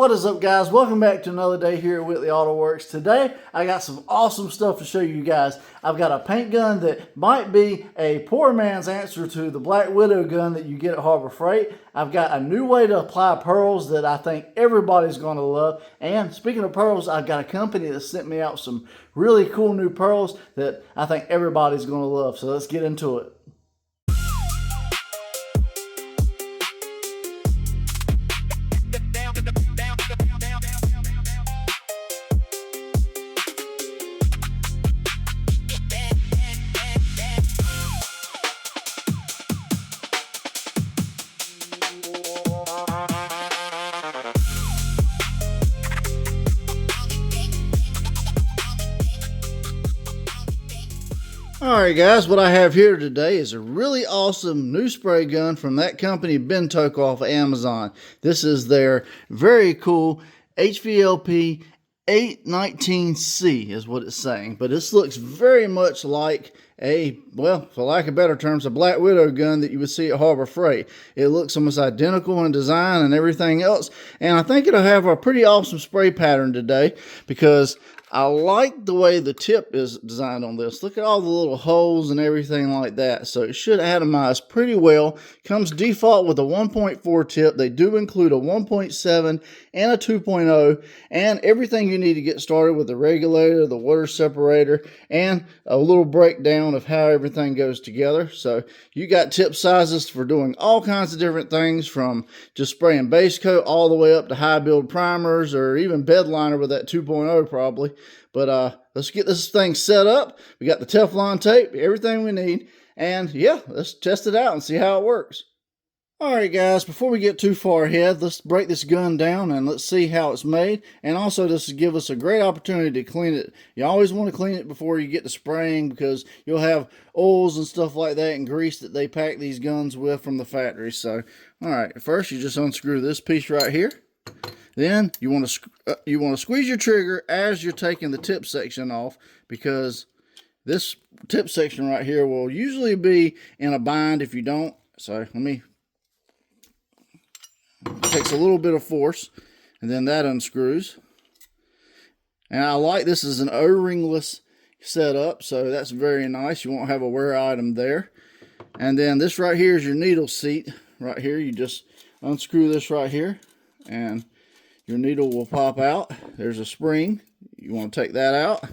What is up, guys? Welcome back to another day here at Whitley Auto Works. Today I got some awesome stuff to show you guys. I've got a paint gun that might be a poor man's answer to the Black Widow gun that you get at Harbor Freight. I've got a new way to apply pearls that I think everybody's going to love. And speaking of pearls, I've got a company that sent me out some really cool new pearls that I think everybody's going to love. So let's get into it. Alright guys, what I have here today is a really awesome new spray gun from that company Bentoke off of Amazon. This is their very cool HVLP 819C is what it's saying. But this looks very much like a, well, for lack of better terms, a Black Widow gun that you would see at Harbor Freight. It looks almost identical in design and everything else. And I think it'll have a pretty awesome spray pattern today because I like the way the tip is designed on this. Look at all the little holes and everything like that. So it should atomize pretty well. Comes default with a 1.4 tip. They do include a 1.7 and a 2.0 and everything you need to get started with the regulator, the water separator, and a little breakdown of how everything goes together. So you got tip sizes for doing all kinds of different things, from just spraying base coat all the way up to high build primers or even bed liner with that 2.0 probably. But let's get this thing set up. We got the Teflon tape, everything we need, and yeah, let's test it out and see how it works. Alright guys, before we get too far ahead, let's break this gun down and let's see how it's made. And also this will give us a great opportunity to clean it. You always want to clean it before you get to spraying because you'll have oils and stuff like that and grease that they pack these guns with from the factory. So, alright, first you just unscrew this piece right here. Then you want to squeeze your trigger as you're taking the tip section off, because this tip section right here will usually be in a bind if you don't. So it takes a little bit of force, and then that unscrews. And I like this as an O-ringless setup, so that's very nice. You won't have a wear item there. And then this right here is your needle seat right here. You just unscrew this right here, and your needle will pop out. There's a spring. You want to take that out.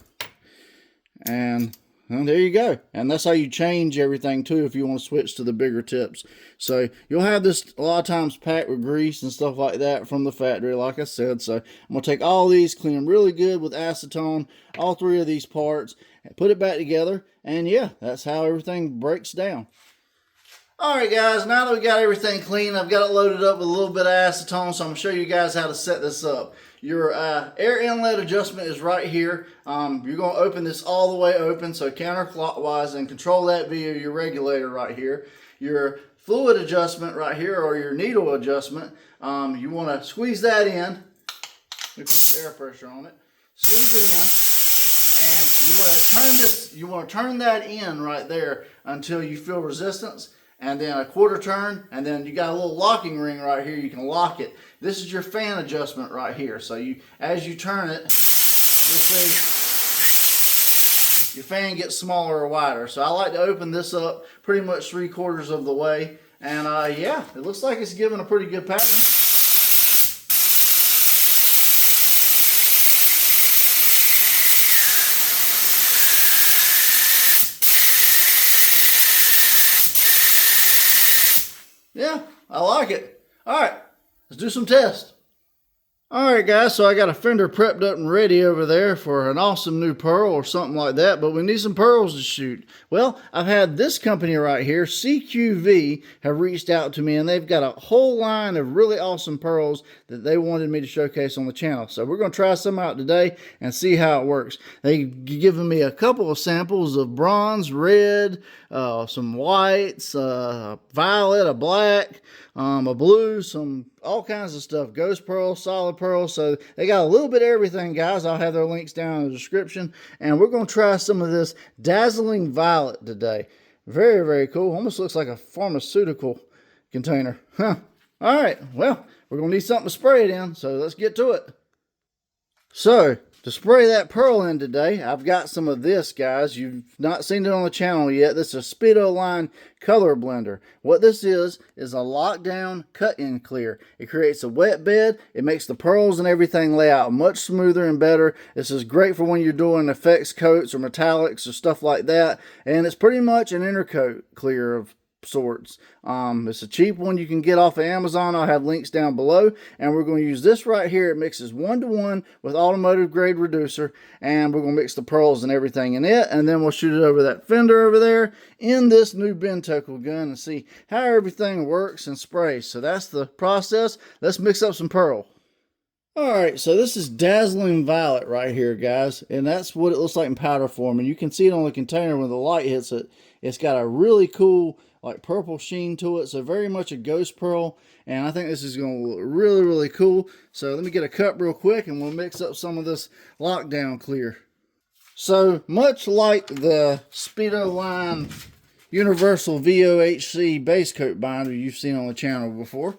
And well, there you go. And that's how you change everything too if you want to switch to the bigger tips. So you'll have this a lot of times packed with grease and stuff like that from the factory, like I said. So I'm going to take all these, clean them really good with acetone, all three of these parts, and put it back together. And yeah, that's how everything breaks down. Alright guys, now that we got everything clean, I've got it loaded up with a little bit of acetone, so I'm going to show you guys how to set this up. Your air inlet adjustment is right here. You're going to open this all the way open, so counterclockwise, and control that via your regulator right here. Your fluid adjustment right here, or your needle adjustment, you want to squeeze that in. Let me put some air pressure on it. Squeeze it in, and you want to turn that in right there until you feel resistance. And then a quarter turn, and then you got a little locking ring right here. You can lock it. This is your fan adjustment right here. So as you turn it, you'll see your fan gets smaller or wider. So I like to open this up pretty much 3/4 of the way. And yeah, it looks like it's giving a pretty good pattern. Yeah, I like it. All right, let's do some tests. All right, guys, so I got a fender prepped up and ready over there for an awesome new pearl or something like that, but we need some pearls to shoot. Well, I've had this company right here, CQV, have reached out to me, and they've got a whole line of really awesome pearls that they wanted me to showcase on the channel. So we're going to try some out today and see how it works. They've given me a couple of samples of bronze, red, some whites, violet, a black, a blue, some all kinds of stuff, ghost pearl, solid pearl. So they got a little bit of everything, guys. I'll have their links down in the description, and we're going to try some of this Dazzling violet today. Very, very cool. Almost looks like a pharmaceutical container. All right, well, we're going to need something to spray it in, so let's get to it. So, to spray that pearl in today, I've got some of this, guys. You've not seen it on the channel yet. This is a Speedoline color blender. What this is a lockdown cut-in clear. It creates a wet bed. It makes the pearls and everything lay out much smoother and better. This is great for when you're doing effects coats or metallics or stuff like that. And it's pretty much an intercoat clear of sorts. It's a cheap one you can get off of Amazon. I'll have links down below, and we're going to use this right here. It mixes 1-to-1 with automotive grade reducer, and we're going to mix the pearls and everything in it, and then we'll shoot it over that fender over there in this new Speedokote gun and see how everything works and sprays. So that's the process. Let's mix up some pearl. Alright, so this is Dazzling Violet right here, guys, and that's what it looks like in powder form, and you can see it on the container when the light hits it. It's got a really cool like purple sheen to it, so very much a ghost pearl, and I think this is going to look really, really cool. So let me get a cup real quick and we'll mix up some of this lockdown clear. So much like the Speedoline Universal VOHC base coat binder you've seen on the channel before,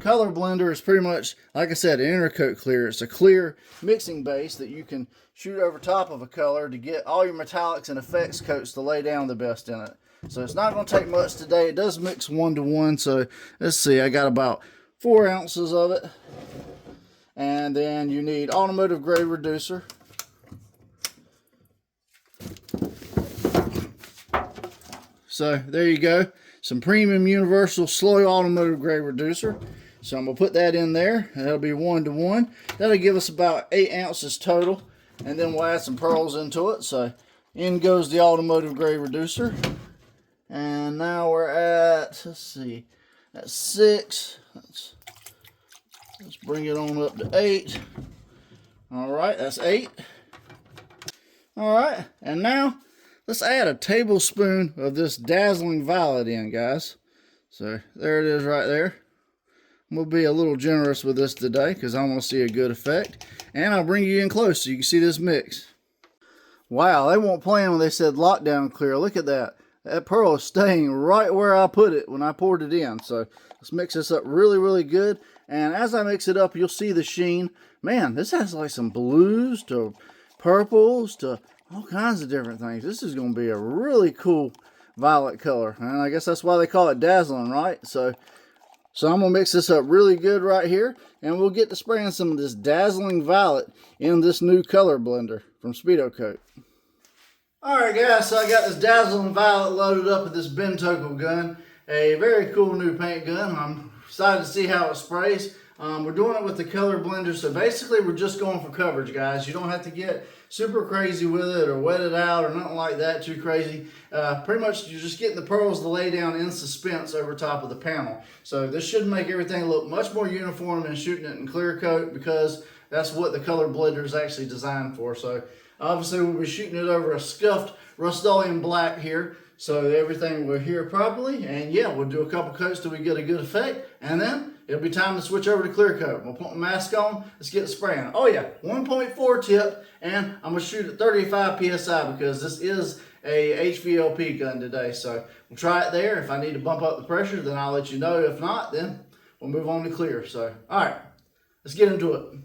color blender is pretty much, like I said, an intercoat clear. It's a clear mixing base that you can shoot over top of a color to get all your metallics and effects coats to lay down the best in it. So it's not going to take much today. It does mix 1-to-1. So let's see, I got about 4 ounces of it. And then you need automotive grade reducer. So there you go. Some premium universal slow automotive grade reducer. So I'm going to put that in there. And that'll be 1-to-1. That'll give us about 8 ounces total. And then we'll add some pearls into it. So in goes the automotive grade reducer. And now we're at, let's see, at 6. Let's bring it on up to 8. All right, that's 8. All right, and now let's add a tablespoon of this Dazzling Violet in, guys. So there it is right there. We'll be a little generous with this today because I want to see a good effect. And I'll bring you in close so you can see this mix. Wow, they weren't playing when they said lockdown clear. Look at that. That pearl is staying right where I put it when I poured it in. So let's mix this up really, really good. And as I mix it up, you'll see the sheen. Man, this has like some blues to purples to all kinds of different things. This is going to be a really cool violet color. And I guess that's why they call it Dazzling, right? So I'm going to mix this up really good right here. And we'll get to spraying some of this Dazzling Violet in this new color blender from Speedokote. Alright guys, so I got this Dazzling Violet loaded up with this Speedokote gun. A very cool new paint gun. I'm excited to see how it sprays. We're doing it with the color blender, so basically we're just going for coverage, guys. You don't have to get super crazy with it or wet it out or nothing like that too crazy. Pretty much you're just getting the pearls to lay down in suspense over top of the panel. So this should make everything look much more uniform than shooting it in clear coat, because that's what the color blender is actually designed for. So obviously we'll be shooting it over a scuffed rustoleum black here, so that everything will adhere properly. And yeah, we'll do a couple coats till we get a good effect, and then it'll be time to switch over to clear coat. We'll put my mask on. Let's get spraying. Oh yeah, 1.4 tip, and I'm gonna shoot at 35 psi because this is a HVLP gun today. So we'll try it there. If I need to bump up the pressure, then I'll let you know. If not, then we'll move on to clear. So all right, let's get into it.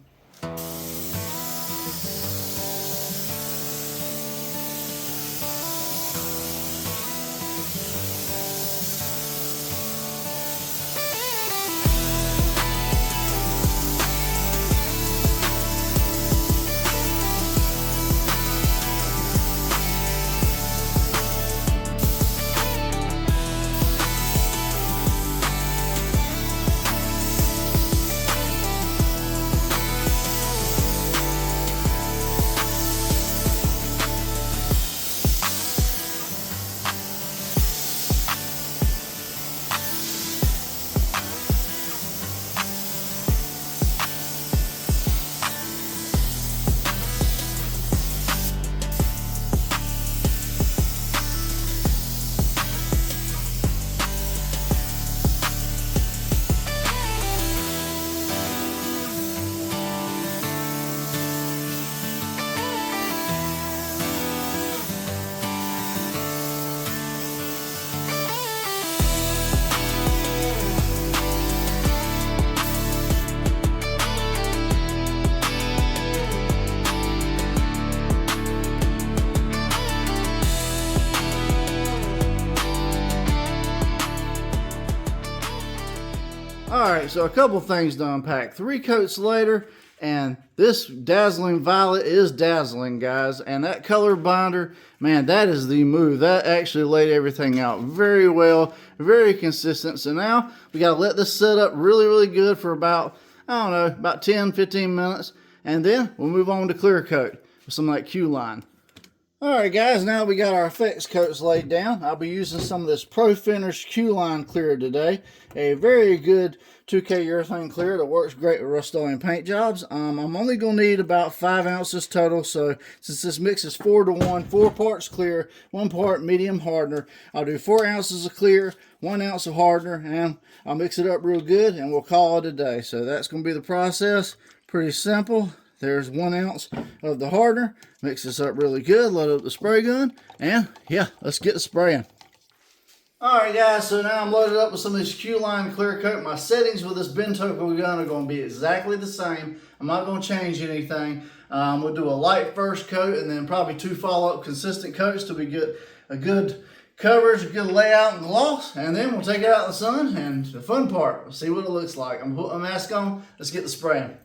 Alright, so a couple things to unpack. 3 coats later, and this Dazzling Violet is dazzling, guys. And that color binder, man, that is the move. That actually laid everything out very well, very consistent. So now we got to let this set up really, really good for about, I don't know, about 10-15 minutes. And then we'll move on to clear coat with some of that Q-line. Alright guys, now we got our effects coats laid down. I'll be using some of this Pro Finish Q-line clear today. A very good 2K urethane clear that works great with Rust-Oleum paint jobs. I'm only going to need about 5 ounces total, so since this mix is 4-to-1, 4 parts clear, 1 part medium hardener, I'll do 4 ounces of clear, 1 ounce of hardener, and I'll mix it up real good and we'll call it a day. So that's going to be the process. Pretty simple. There's 1 ounce of the hardener. Mix this up really good, load up the spray gun, and yeah, let's get the spraying. Alright guys, so now I'm loaded up with some of this Q-line clear coat. My settings with this Speedokote gun are going to be exactly the same. I'm not going to change anything. We'll do a light first coat and then probably 2 follow-up consistent coats till we get a good coverage, a good layout and gloss, and then we'll take it out in the sun, and the fun part, we'll see what it looks like. I'm going to put my mask on. Let's get the spraying.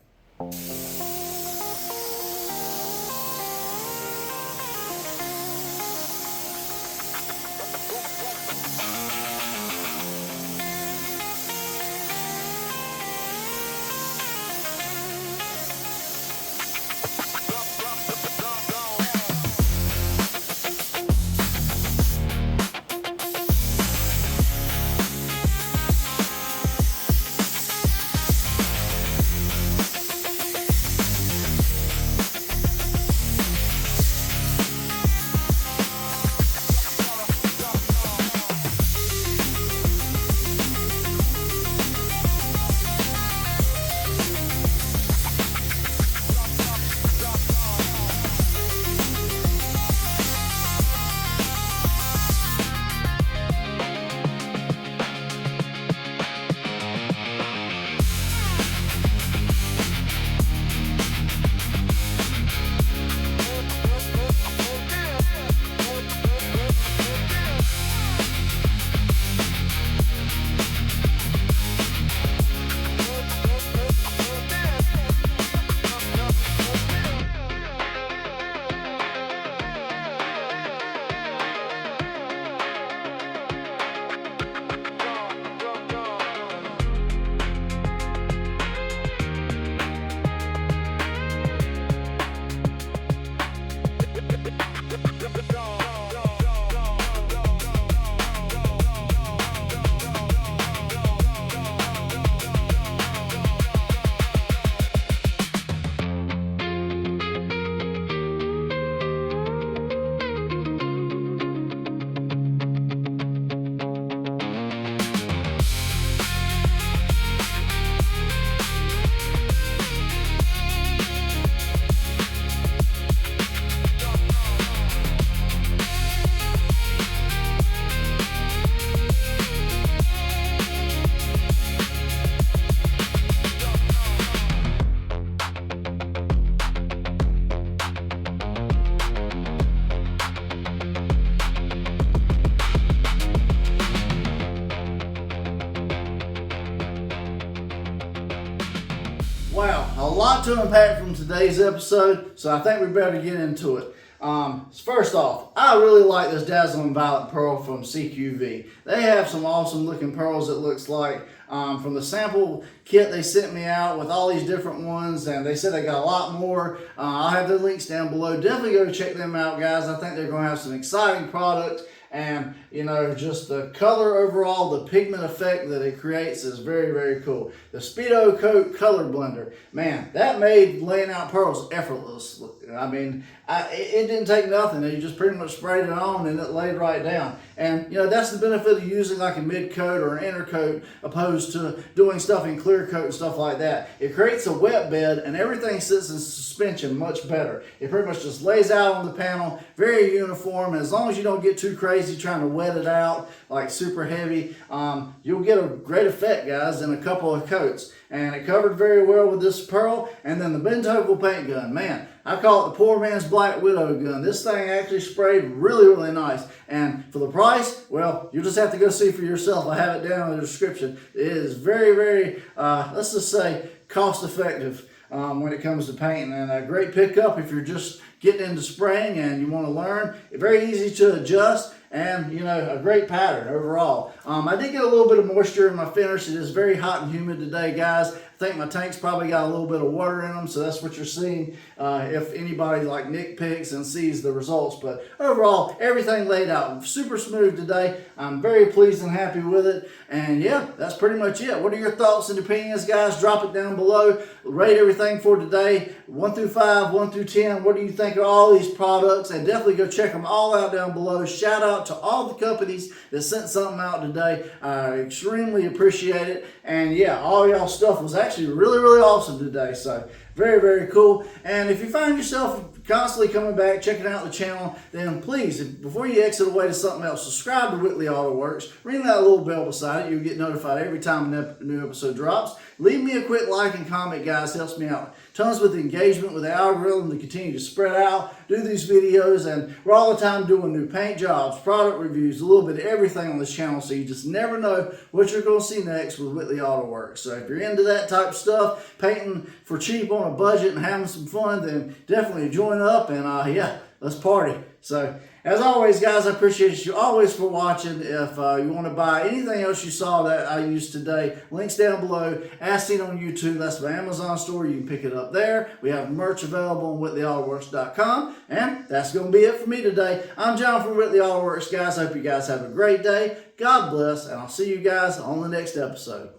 Wow, a lot to unpack from today's episode, so I think we better get into it. First off, I really like this Dazzling Violet Pearl from CQV. They have some awesome looking pearls, it looks like. From the sample kit they sent me out with all these different ones, and they said they got a lot more. I'll have the links down below. Definitely go check them out, guys. I think they're going to have some exciting products. And, you know, just the color overall, the pigment effect that it creates is very, very cool. The Speedokote Color Blender, man, that made laying out pearls effortless. I mean, it didn't take nothing. You just pretty much sprayed it on and it laid right down. And, you know, that's the benefit of using like a mid coat or an inner coat opposed to doing stuff in clear coat and stuff like that. It creates a wet bed and everything sits in suspension much better. It pretty much just lays out on the panel, very uniform. And as long as you don't get too crazy trying to wet it out like super heavy, you'll get a great effect, guys, in a couple of coats. And it covered very well with this pearl. And then the Speedokote paint gun, man, I call it the poor man's Black Widow gun. This thing actually sprayed really, really nice. And for the price, well, you'll just have to go see for yourself. I have it down in the description. It is very, very, let's just say, cost effective when it comes to painting, and a great pickup if you're just getting into spraying and you want to learn. Very easy to adjust, and you know, a great pattern overall. I did get a little bit of moisture in my finish. It is very hot and humid today, guys. I think my tanks probably got a little bit of water in them, so that's what you're seeing if anybody like nitpicks and sees the results. But overall, everything laid out super smooth today. I'm very pleased and happy with it. And yeah, that's pretty much it. What are your thoughts and opinions, guys? Drop it down below. Rate everything for today, 1 through 5, 1 through 10. What do you think of all these products? And definitely go check them all out down below. Shout out to all the companies that sent something out today. I extremely appreciate it. And yeah, all y'all stuff was actually really, really awesome today. So very, very cool. And if you find yourself constantly coming back, checking out the channel, then please, before you exit away to something else, subscribe to Whitley Auto Works. Ring that little bell beside it. You'll get notified every time a new episode drops. Leave me a quick like and comment, guys. Helps me out tons with the engagement with the algorithm to continue to spread out, do these videos, and we're all the time doing new paint jobs, product reviews, a little bit of everything on this channel, so you just never know what you're going to see next with Whitley Auto Works. So if you're into that type of stuff, painting for cheap on a budget and having some fun, then definitely join up and yeah, let's party. So as always, guys, I appreciate you always for watching. If you want to buy anything else you saw that I used today, links down below. As seen on YouTube, that's my Amazon store. You can pick it up there. We have merch available on WhitleyAutoWorks.com. And that's going to be it for me today. I'm John from Whitley Auto Works, guys. I hope you guys have a great day. God bless, and I'll see you guys on the next episode.